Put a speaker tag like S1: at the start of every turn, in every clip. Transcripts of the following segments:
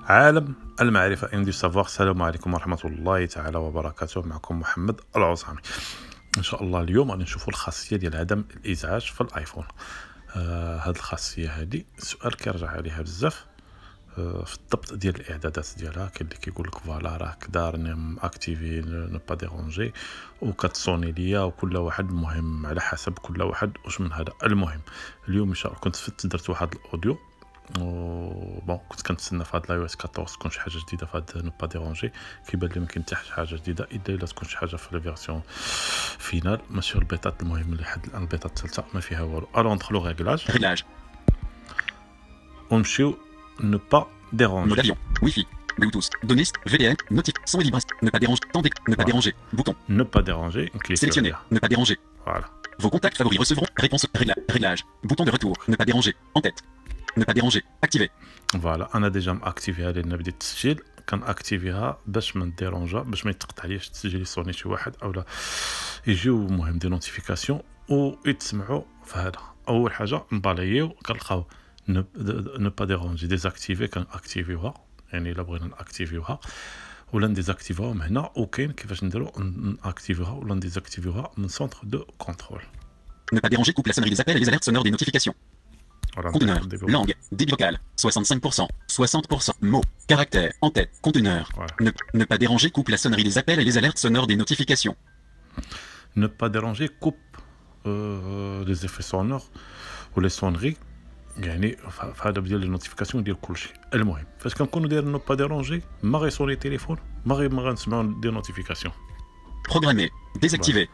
S1: عالم المعرفة اندي سافوار. السلام عليكم ورحمة الله تعالى وبركاته. معكم محمد العصامي. ان شاء الله اليوم غادي نشوفوا الخاصية ديال عدم الازعاج في الايفون. هاد الخاصية هادي السؤال كيرجع عليها بزاف في الضبط ديال الاعدادات ديالها. كاين اللي كيقول لك فوالا راه كدار اكتيفي نو با ديرونجي وكتصوني ليا، وكل واحد مهم على حسب كل واحد واش من هذا. المهم اليوم ان شاء الله كنت درت واحد الاوديو بون كنت كنتسنى في هاد الاي او اس 14 تكون شي حاجه جديده في هاد نو با ديرونجي. كيبان لي ما كاين حتى حاجه جديده الا تكون شي حاجه في الفيرسيون فينال ماشي البيتات. المهم لحد الان البيتا الثالثه ما فيها والو. الو ندخلوا ريغلاج ونمشيو ne pas déranger.
S2: Mode avion, Wi-Fi, Bluetooth, données, VPN, notif, son et vibration, ne pas déranger, ne pas déranger, bouton.
S1: Ne pas déranger,
S2: sélectionner, ne pas déranger.
S1: Voilà.
S2: Vos contacts favoris recevront réponse, réglage, bouton de retour, ne pas déranger, en tête, ne pas déranger, activer.
S1: Voilà, انا ديجا ماكتيفيها لان بديت التسجيل. كنأكتيفيها باش ما نديرونجا، باش ما يتقطعليش التسجيل يصوني شي واحد اولا يجيو مهم دي نوتيفيكاسيون ويتسمعوا في هذا. اول حاجه نباليو كنلقاو ne pas déranger désactiver كنأكتيفيوها، يعني الا بغينا نأكتيفيوها ولا نديزاكتيفيوها من هنا. وكاين كيفاش نديرو نأكتيفيوها ولا نديزاكتيفيوها من سونتر دو كونترول.
S2: Ne pas déranger coupe la sonnerie des appels et les alertes sonores des notifications. Conteneur, langue, débit vocal, 65%, 60%, mots, caractère, en tête, conteneur. Voilà. Ne pas déranger coupe la sonnerie des appels et les alertes sonores des notifications.
S1: Ne pas déranger coupe les effets sonores ou les sonneries، يعني في هذا ديال النوتيفيكاسيون ديال كلشي. المهم فاش كنكونوا دايرين نو با ديرونجي ما غيصوني التليفون، ما غنسمعوا دي نوتيفيكاسيون.
S2: بروغرامي ديزاكتيفي.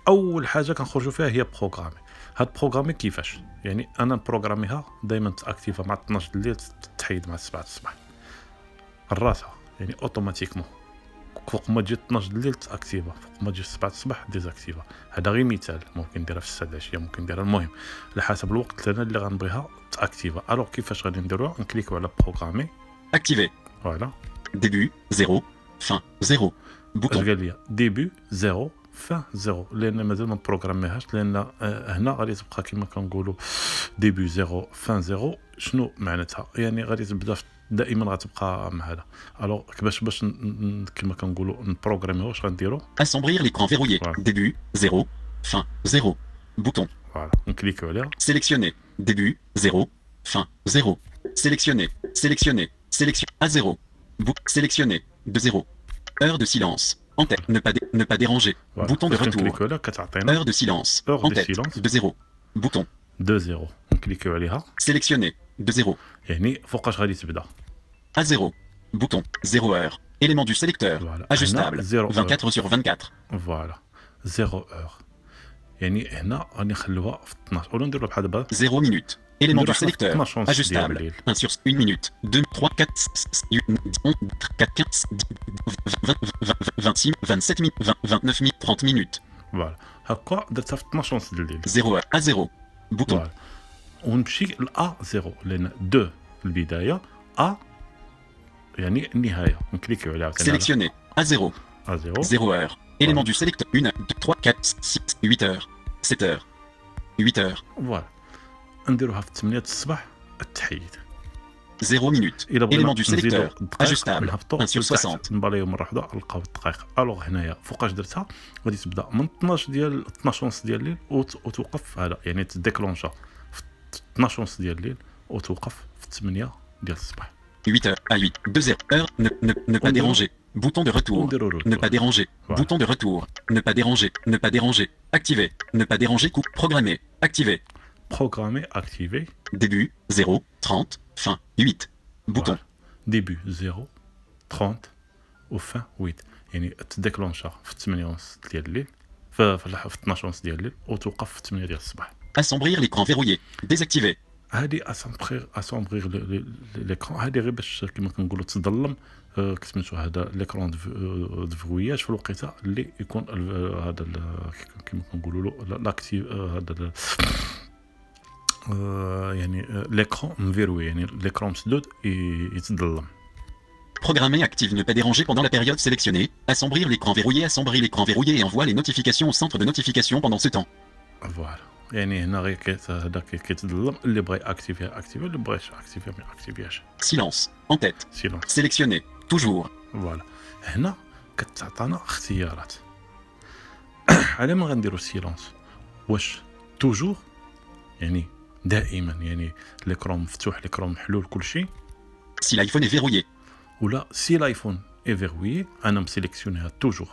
S1: اول حاجه كنخرجوا فيها هي بروغرامي. هاد بروغرامي كيفاش؟ يعني انا نبروغراميها دائما تاكتيفا مع 12 الليل تحيد مع 7 الصباح الراسها، يعني اوتوماتيكمون. فوق ما تجي 12 الليل تاكتيفا، فوق ما تجي 7 الصباح ديزاكتيفا. هذا غير مثال، ممكن نديرها في 6 العشيه، ممكن نديرها المهم على حسب الوقت اللي غنبغيها تاكتيفا. الوغ كيفاش غادي نديروها؟ نكليكو على بروغرامي
S2: اكتيفي.
S1: فوالا
S2: ديبي 0 fin 0 بوطون.
S1: قال لي ديبي 0 fin 0 لان مازال ما بروغراميهاش، لان هنا غادي تبقى كما كنقولوا ديبي 0 fin 0. شنو معناتها؟ يعني غادي تبدا دائما غتبقى مع هذا. الوغ باش كما كنقولوا نبروغراميو واش غنديروا؟
S2: assombrir l'écran verrouillé. Début 0 fin 0 bouton.
S1: فوالا نكليكو عليها.
S2: sélectionner début 0 fin 0 sélectionner sélection à 0 sélectionner de 0 heure de silence en tête ne pas déranger bouton de retour heure de silence en tête de 0 bouton
S1: de 0 نكليكو عليها.
S2: sélectionner de 0
S1: يعني فوقاش غادي تبدا
S2: à 0 bouton 0 heure élément du sélecteur ajustable 24 sur 24.
S1: فوالا 0 heure يعني هنا غادي نخلوها في 12 ولا نديرو بحال دابا
S2: 0 minute élément du sélecteur ajustable 1 sur 1 minute 2 3 4 4 15 26 27 29 30 minutes.
S1: فوالا هكا درتها في 12 ونص الليل
S2: 0 à 0 bouton.
S1: ونمشي ل A0 لان 2 في البدايه A يعني النهايه. نكليكيو عليها
S2: sélectionner à 0 0 heure élément du sélecteur 1 2 3 4 6 8 heures 7 heures 8 heures.
S1: فوالا نديروها في 8 الصباح التحيد
S2: 0 minute élément du sélecteur ajustable 1 sur 60.
S1: نباليو مره واحده نلقاو الدقائق. الوغ هنايا فوقاش درتها غادي تبدا من 12 ديال 12 ونص ديال الليل وتوقف هذا، يعني تديكلونشا في 12 ونص ديال الليل وتوقف في 8 ديال الصباح.
S2: 8 heures à 8 2 heures ne pas déranger bouton de retour ne pas déranger bouton de retour ne pas déranger activer ne pas déranger coupe programmer activer
S1: activer
S2: début 0 30 fin 8 bouton
S1: début 0 30 و fin 8 يعني تديكلونشا في 8 ونص ديال الليل في 12 ونص ديال الليل وتوقف في 8 ديال الصباح.
S2: assombrir l'écran verrouillé désactiver
S1: هادي اسومبريغ ليكرون. هادي غير باش كما كنقولوا تظلم كسميتو هذا ليكرون دو فروياج في الوقيته اللي يكون هذا كما كنقولوا له لاكتيف هذا يعني ليكرون مفيروي، يعني ليكرون مسدود يتظلم.
S2: Programmer active ne pas déranger pendant la période sélectionnée. Assombrir l'écran verrouillé et envoie les notifications au centre de notification pendant ce temps.
S1: Voilà. يعني هنا غير هذا كيتظلم، اللي بغى اكتيفيها اكتيفي، اللي بغاش اكتيفيها ما اكتيفيهاش.
S2: Silence. En tête.
S1: سيلونس.
S2: Sélectionner. Toujours.
S1: فوالا هنا كتعطانا اختيارات. على ما غنديرو سيلونس؟ واش توجور يعني دائما، يعني ليكرون مفتوح ليكرون محلول كلشي،
S2: Si l'iPhone est verrouillé.
S1: ولا سي لايفون اي فيروي انا مسيليكسيونيها توجور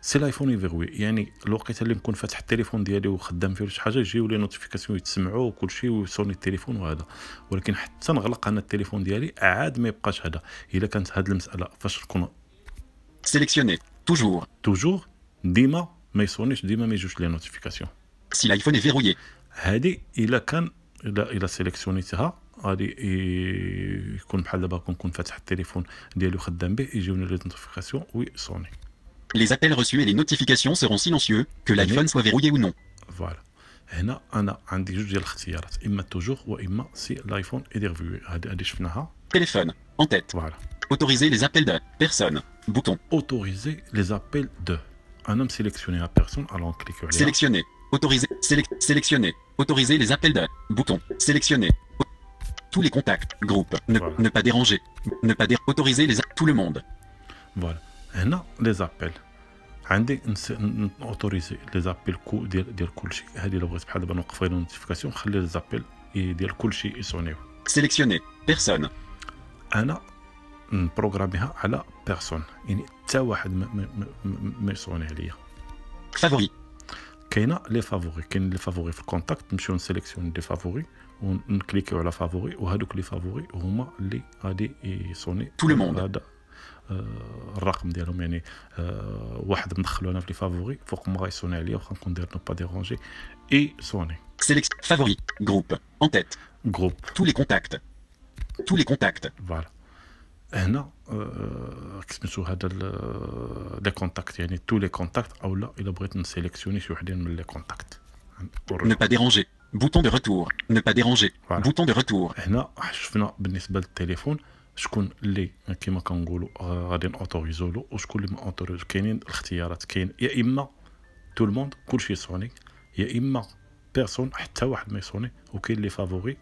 S1: سي لايفون اي فيروي، يعني الوقيته اللي نكون فاتح التليفون ديالي وخدام فيه شي حاجه يجيو لي نوتيفيكاسيون يتسمعوا وكلشي ويصوني التليفون وهذا، ولكن حتى نغلق انا التليفون ديالي عاد ما يبقاش هذا. الا كانت هذه المساله فاش نكون
S2: Sélectionner. Toujours.
S1: توجور ديما ما يصونيش، ديما ما يجوش لي نوتيفيكاسيون.
S2: Si l'iPhone est verrouillé.
S1: هذه الا كان الا سيليكسيونيتها غادي يكون بحال دابا كنكون فاتح التليفون ديالي وخدام به يجيوني لي نوتيفيكاسيون ويصوني.
S2: Les appels reçus et les notifications seront silencieux, que l'iPhone soit verrouillé ou non.
S1: فوالا هنا انا عندي جوج ديال الاختيارات، اما توجور واما سي لايفون ايديرفيو. هذه شفناها.
S2: Téléphone. En tête.
S1: فوالا
S2: Autoriser les appels de personne. Bouton.
S1: اوتوريزي لي زابيل دو، انا مسيليكسيونيها بيرسون الون كليكيو عليها.
S2: Sélectionner. Autoriser. Sélectionner. Autoriser les appels de. Bouton. Sélectionner. Tous les contacts. Groupe.
S1: Voilà.
S2: Ne pas déranger. Ne pas autoriser les tout le monde.
S1: فوالا هنا لي زابيل عندي اوتوريزي لي زابيل ديال كلشي. هذه لو بغيت بحال دابا نوقف غير نوتيفيكاسيون نخلي لي زابيل ديال كلشي يصونيو.
S2: Sélectionner. Personne.
S1: انا نبروغراميها على بيرسون، يعني حتى واحد ما يصوني عليا.
S2: Favori.
S1: كاينه لي فافوري، كاين لي فافوري في الكونتاكت، نمشيو نسيليكسيون لي فافوري ونكليكيو على فافوري، وهذوك لي فافوري هما اللي غادي يصوني
S2: Tout le monde.
S1: هذا الرقم ديالهم، يعني واحد مدخلو انا في لي فافوري فوق ما غيصوني عليا واخا نكون داير نو با ديرونجي اي صوني.
S2: Favori. Groupe. En tête.
S1: جروب.
S2: Tous les contacts. Tous les contacts.
S1: فوالا هنا كسميتو هذا لي كونتاكت، يعني تو لي كونتاكت، او لا الا بغيت نسيليكسيوني شي وحدين من لي كونتاكت.
S2: Ne pas déranger. Bouton de retour. Ne pas déranger.
S1: Voilà.
S2: Bouton de retour.
S1: هنا شفنا بالنسبه للتليفون شكون اللي كما كنقولوا غادي نوتوريزو له وشكون اللي ما اوتوريزو. كاينين الاختيارات، كاين يا اما تو الموند كلشي يصوني، يا اما بيرسون حتى واحد ما يصوني، وكاين لي فافوري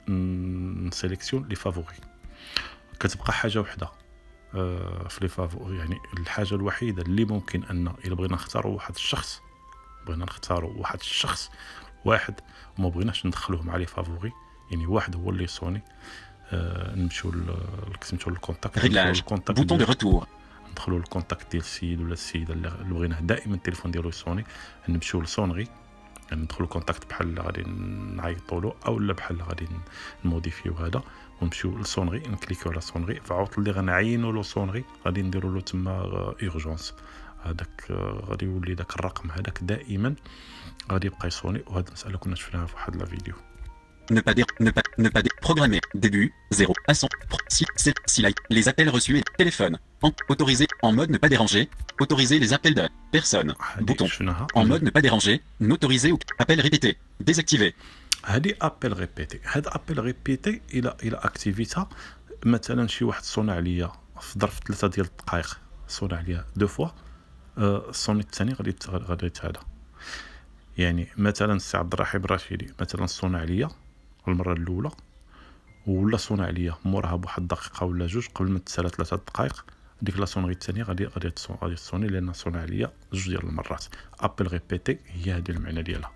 S1: نسيليكسيون لي فافوري. كتبقى حاجه وحده في لي فافوري، يعني الحاجه الوحيده اللي ممكن ان الا بغينا نختاروا واحد الشخص، واحد وما بغيناش ندخلوه مع لي فافوري، يعني واحد هو اللي يصوني، نمشيو سميتو الكونتاكت.
S2: Réglage. Bouton de retour.
S1: ندخلوا الكونتاكت ديال السيد ولا السيده اللي بغيناه دائما التليفون ديالو يصوني، نمشيو للصونغي، يعني ندخلوا الكونتاكت بحال اللي غادي نعيطوا له او لا بحال اللي غادي نموديفيو هذا، ونمشيو للصونغي نكليكيو على صونغي. فعوض اللي غنعينوا له صونغي غادي نديروا له تما اورجونس، هذاك غادي يولي داك الرقم هذاك دائما غادي يبقى يصوني. وهاد المساله كنا شفناها في واحد الفيديو.
S2: Ne pas programmer. Début. 0 à 100. Les appels reçus et téléphone. Autoriser. En mode ne pas déranger. Autoriser les appels de personne. Bouton.
S1: شفناها
S2: En mode ne pas déranger. N'autoriser ou appel répété. Désactiver.
S1: هادي ابل ريبيتي. هاد ابل ريبيتي الى اكتيفيتها، مثلا شي واحد صونع عليا في ظرف 3 ديال الدقائق، صونع عليا دو فوا، الصوني الثاني غادي يتهادى. يعني مثلا السي عبد الرحيم الرشيدي مثلا صونع عليا المره الاولى، ولا صونع عليا موراها بواحد دقيقه ولا جوج قبل ما تسالى 3 دقائق، ديك لا صونغي الثانيه غادي تصوني لان صونع عليا جوج ديال المرات. ابل ريبيتي هي هذه المعنى ديالها.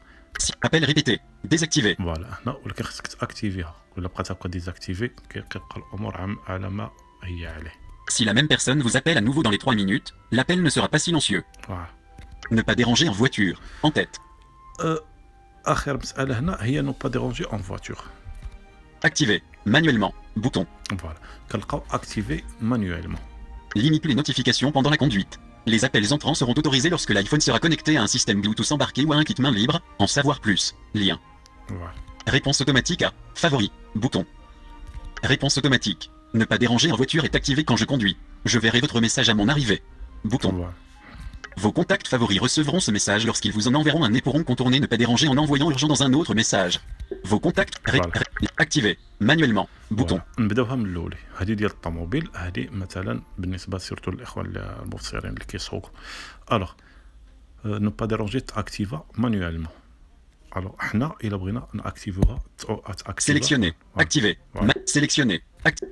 S2: Appel répété. Désactiver.
S1: فوالا هنا ولكن خصك تاكتيفيها، ولا بقات هكا ديزاكتيفي كيبقى الامور على ما هي عليه.
S2: Si la même personne vous appelle à nouveau dans les 3 minutes, l'appel ne sera pas silencieux.
S1: فوالا
S2: Ne pas déranger en voiture. En tête.
S1: اخر مساله هنا هي نو با ديرونجي اون فواتور.
S2: Activer. Manuellement. Bouton.
S1: فوالا كنلقاو اكتيفي مانيوالمون.
S2: Limite les notifications pendant la conduite. Les appels entrants seront autorisés lorsque l'iPhone sera connecté à un système Bluetooth embarqué ou à un kit main libre. En savoir plus. Lien.
S1: فوالا
S2: Réponse automatique à favori. Bouton. Réponse automatique. Ne pas déranger en voiture est activé quand je conduis. Je verrai votre message à mon arrivée. Bouton.
S1: فوالا
S2: Vos contacts favoris recevront ce message lorsqu'ils vous en enverront un et pourront contourner ne pas déranger en envoyant urgent dans un autre message. Vos contacts activés manuellement. Bouton.
S1: نبداوها من الاولى. هذه ديال الطوموبيل، هذه مثلا بالنسبه سيرتو للاخوان المبصرين اللي كيسوقوا. الوغ نو با ديرونجي تاكتيفا مانيوالمون الوغ حنا الا بغينا ناكتيفوها
S2: Sélectionner. Activer.
S1: Voilà.
S2: Sélectionner.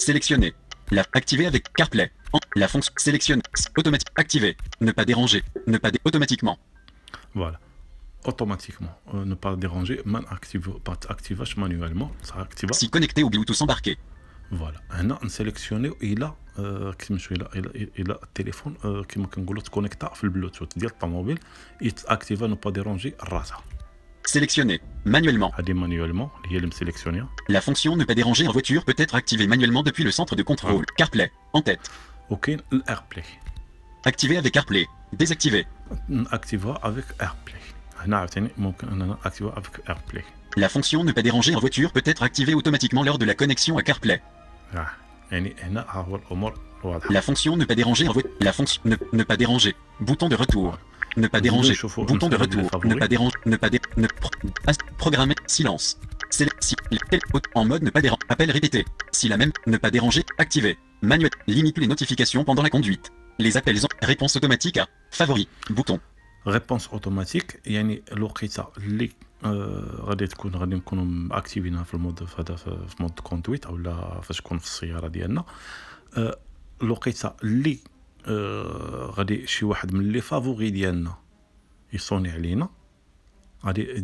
S2: Sélectionner. Activer avec CarPlay. La fonction sélectionner. Automatique. Activer. Ne pas déranger. Ne pas automatiquement.
S1: Voilà. Automatiquement. Ne pas déranger. Pas activer manuellement. Ça active.
S2: Si connecté au Bluetooth embarqué.
S1: Voilà. هنا نسيليكسيونيو الى التليفون كما كنقولوا تكونيكتا في البلوتوث ديال الطوموبيل يتاكتيفا نو با ديرونجي الراسها.
S2: Sélectionner. Manuellement.
S1: هذه مانيوالمون هي اللي مسيليكسيونيا.
S2: La fonction ne pas déranger en voiture peut être activée manuellement depuis le centre de contrôle. CarPlay. En tête.
S1: وكاين الاير بلاي.
S2: Activer avec CarPlay. Désactiver.
S1: ناكتيفها افيك اير بلاي. هنا عاوتاني ممكن اننا ناكتيفها افيك اير بلاي.
S2: La fonction ne pas déranger en voiture peut être activée automatiquement lors de la connexion à CarPlay.
S1: يعني هنا ها هو الامور واضحه.
S2: La fonction ne pas déranger en voiture. La fonction ne pas déranger. Bouton de retour. Ne pas déranger. Bouton de retour. Ne pas déranger. Ne pas programmer. Silence. En mode ne pas déranger. Appel répété. Si la même. Ne pas déranger. Activer. Manuel. Limite les notifications pendant la conduite. Les appels. Réponse automatique à. Favori. Bouton.
S1: ريبونس اوتوماتيك يعني الوقيته اللي غادي نكونوا ماكتيفينها في المود في مود كونتويت او لا فاش تكون في السياره ديالنا. الوقيته اللي غادي شي واحد من لي فافوري ديالنا يصوني علينا غادي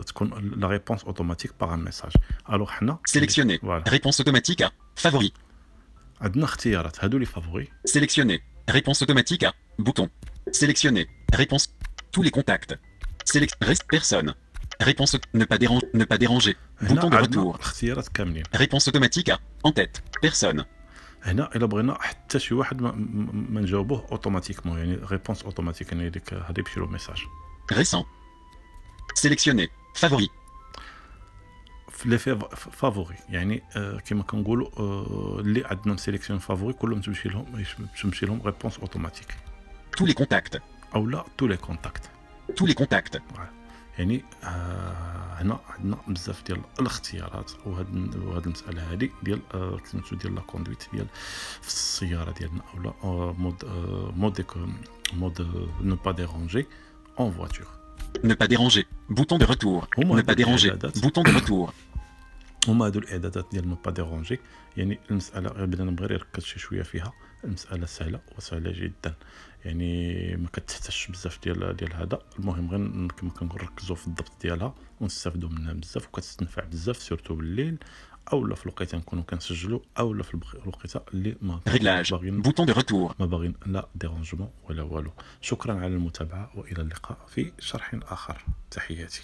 S1: تكون لا ريبونس اوتوماتيك باغ ان ميساج. الوغ حنا
S2: سيليكسيوني ريبونس اوتوماتيك ا فافوري.
S1: عندنا اختيارات هادو لي فافوري.
S2: سيليكسيوني ريبونس اوتوماتيك ا بوتون. Sélectionner. Réponse. Tous les contacts. Reste personne. Réponse. Ne pas déranger. Ne pas déranger. Bouton de retour. Réponse automatique à. En tête. Personne.
S1: هنا الا بغينا حتى شي واحد ما نجاوبوه اوتوماتيكمون يعني ريبونس اوتوماتيك يعني ديك هذا يمشي له ميساج.
S2: Récent. Sélectionner. Favori.
S1: لي فافوري يعني كما كنقولوا اللي عندنا مسيليكسيون فافوري كلهم تمشي لهم ريبونس اوتوماتيك.
S2: Tous les contacts.
S1: او لا tous les contacts.
S2: Tous les contacts.
S1: يعني هنا عندنا بزاف ديال الاختيارات وهاد المساله هذه ديال سميتو ديال لا كوندويت ديال في السياره ديالنا او لا مود ne pas déranger en voiture.
S2: Ne pas déranger. Bouton de retour. Ne pas déranger. Bouton de retour.
S1: هما هادو الاعدادات ديال نو با ديرونجي يعني المساله بدا نبغي نركز شي شويه فيها. المساله سهله وسهله جدا يعني ما كتحتاجش بزاف ديال هذا. المهم غير كما كنركزوا في الضبط ديالها ونستافدوا منها بزاف وكتستنفع بزاف سورتو بالليل او لا في الوقيته نكونوا كنسجلوا او لا في الوقيته اللي ما
S2: باغيين بوتون دو ريتور
S1: ما باغيين لا ديرونجمون ولا والو. شكرا على المتابعه والى اللقاء في شرح اخر. تحياتي.